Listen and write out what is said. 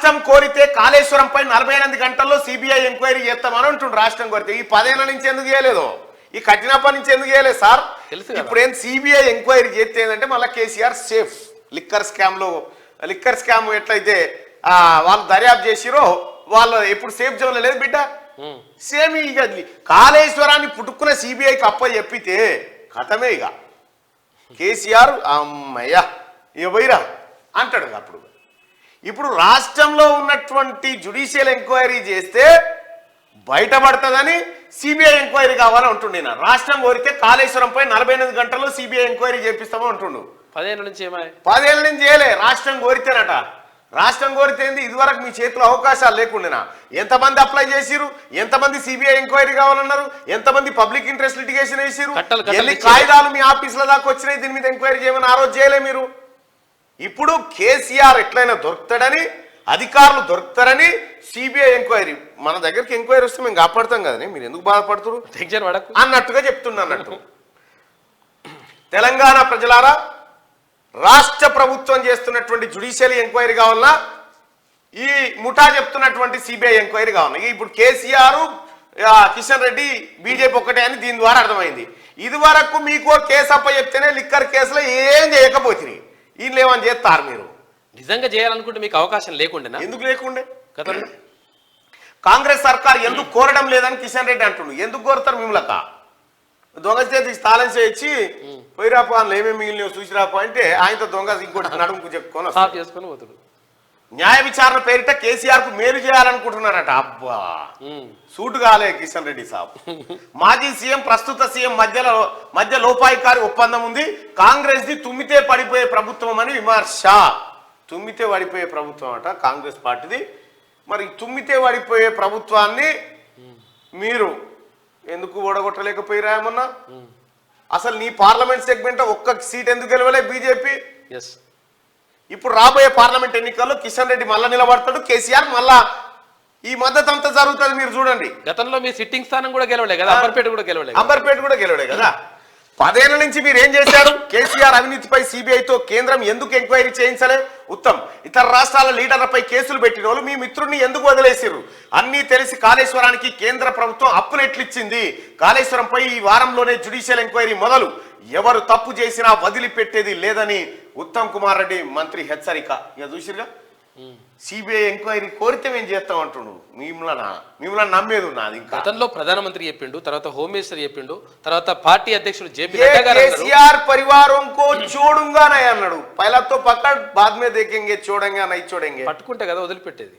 రాష్ట్రం కోరితే కాళేశ్వరంపై 48 గంటల్లో సిబిఐ ఎంక్వైరీ చేస్తామని అంటుండ్రు. రాష్ట్రం కోరితే ఈ 10 ఏళ్ల నుంచి ఎందుకు చేయలేదు? ఈ కఠినప్పటి నుంచి ఎందుకు చేయలేదు సార్? ఇప్పుడు ఏం సిబిఐ ఎంక్వైరీ చేస్తే ఏంటంటే మళ్ళీ కేసీఆర్ సేఫ్. లిక్కర్ స్కామ్ ఎట్లయితే వాళ్ళు దర్యాప్తు చేసిరో వాళ్ళు ఎప్పుడు సేఫ్ జోన్లో లేదు బిడ్డ. సేమ్ ఇక కాళేశ్వరాన్ని పుట్టుకున్న సిబిఐకి అప్ప చెప్పితే కథమే. ఇక కేసీఆర్ అమ్మయ్యా ఇక పోయిరా అంటాడు. ఇప్పుడు రాష్ట్రంలో ఉన్నటువంటి జ్యుడిషియల్ ఎంక్వైరీ చేస్తే బయటపడుతుందని సిబిఐ ఎంక్వైరీ కావాలని అంటుండే. రాష్ట్రం కోరితే కాళేశ్వరంపై 48 గంటల్లో సిబిఐ ఎంక్వైరీ చేపిస్తామో అంటుండు. 10 ఏళ్ల నుంచి 10 ఏళ్ల నుంచి చేయలే. రాష్ట్రం కోరితేనట. రాష్ట్రం కోరితే ఇదివరకు మీ చేతిలో అవకాశాలు లేకుండా ఎంతమంది అప్లై చేసిరు, ఎంతమంది సిబిఐ ఎంక్వైరీ కావాలన్నారు, ఎంతమంది పబ్లిక్ ఇంట్రెస్ట్ లిటిగేషన్ వేసిరు, ఎన్ని కాయిదాలు మీ ఆఫీసుల దాకా వచ్చినాయి దీని మీద ఎంక్వైరీ చేయమని ఆ రోజు చేయలే మీరు. ఇప్పుడు కేసీఆర్ ఎట్లయినా దొరుకుతాడని, అధికారులు దొరుకుతారని సిబిఐ ఎంక్వైరీ మన దగ్గరికి ఎంక్వైరీ వస్తే మేము కాపాడుతాం కదని మీరు ఎందుకు బాధపడుతున్నారు అన్నట్టుగా చెప్తున్నట్టు. తెలంగాణ ప్రజలారా, రాష్ట్ర ప్రభుత్వం చేస్తున్నటువంటి జ్యుడిషియల్ ఎంక్వైరీ కావాలన్నా ఈ ముఠా చెప్తున్నటువంటి సిబిఐ ఎంక్వైరీ కావాలన్నా. ఇప్పుడు కేసీఆర్ కిషన్ రెడ్డి బీజేపీ ఒక్కటే అని దీని ద్వారా అర్థమైంది. ఇది వరకు మీకు కేసు అప్ప చెప్తేనే లిక్కర్ కేసులో ఏం చేయకపోతుంది. వీళ్ళు ఏమని చేస్తారు? మీరు నిజంగా చేయాలనుకుంటే మీకు అవకాశం లేకుండా ఎందుకు లేకుండే? గతంలో కాంగ్రెస్ సర్కార్ ఎందుకు కోరడం లేదని కిషన్ రెడ్డి అంటుండు. ఎందుకు కోరుతారు? మిమ్మలక దొంగ చేతి తాళం చేయించి పోయిరాపో అని ఏమేమి మిగిలిన చూసిరాపో అంటే ఆయనతో దొంగ ఇంకోటి నడుముకు చేసుకొని పోతాడు. న్యాయ విచారణ పేరిట కేసీఆర్ కు మేలు చేయాలనుకుంటున్నారట. అబ్బా సూటు కాలే కిషన్ రెడ్డి సాబ్. మాజీ సీఎం ప్రస్తుత సీఎం మధ్య లోపాయికారి ఒప్పందం ఉంది. కాంగ్రెస్ ది తుమ్మితే పడిపోయే ప్రభుత్వం అని విమర్శ. తుమ్మితే పడిపోయే ప్రభుత్వం అట కాంగ్రెస్ పార్టీది. మరి తుమ్మితే పడిపోయే ప్రభుత్వాన్ని మీరు ఎందుకు ఓడగొట్టలేకపోయిరా? ఏమన్నా అసలు నీ పార్లమెంట్ సెగ్మెంట్ ఒక్క సీట్ ఎందుకు గెలవలే బీజేపీ? ఇప్పుడు రాబోయే పార్లమెంట్ ఎన్నికల్లో కిషన్ రెడ్డి మళ్ళా నిలబడతాడు, కేసీఆర్ మళ్ళా ఈ మద్దతు అంతా జరుగుతుంది. మీరు చూడండి, గతంలో మీ సిట్టింగ్ స్థానం కూడా గెలవలే కదా, అంబర్పేట కూడా గెలవలే కదా. 10 ఏళ్ల నుంచి మీరు ఏం చేశారు? కేసీఆర్ అవినీతిపై సిబిఐతో కేంద్రం ఎందుకు ఎంక్వైరీ చేయించలే? ఉత్తమ్, ఇతర రాష్ట్రాల లీడర్లపై కేసులు పెట్టిన వాళ్ళు మీ మిత్రుడిని ఎందుకు వదిలేసారు? అన్నీ తెలిసి కాళేశ్వరానికి కేంద్ర ప్రభుత్వం అప్పులు ఎట్లిచ్చింది? కాళేశ్వరంపై ఈ వారంలోనే జ్యుడిషియల్ ఎంక్వైరీ మొదలు. ఎవరు తప్పు చేసినా వదిలిపెట్టేది లేదని ఉత్తమ్ కుమార్ రెడ్డి మంత్రి హెచ్చరిక. ఇక చూసిరుగా, సిబిఐ ఎంక్వైరీ కోరితే మేము చేస్తాం అంటుండు. మిమ్మల్ని నమ్మేది ఉన్నది. గతంలో ప్రధానమంత్రి చెప్పిండు, తర్వాత హోమ్ మినిస్టర్ చెప్పిండు, తర్వాత పార్టీ అధ్యక్షుడు జేపీ కేసీఆర్ పరివారం కో చూడంగానే అన్నాడు. పైలతో పక్కడ్ బాద్ మే దేఖేంగే, చూడంగా నై చూడంగే. పట్టుకుంటే కదా వదిలిపెట్టేది.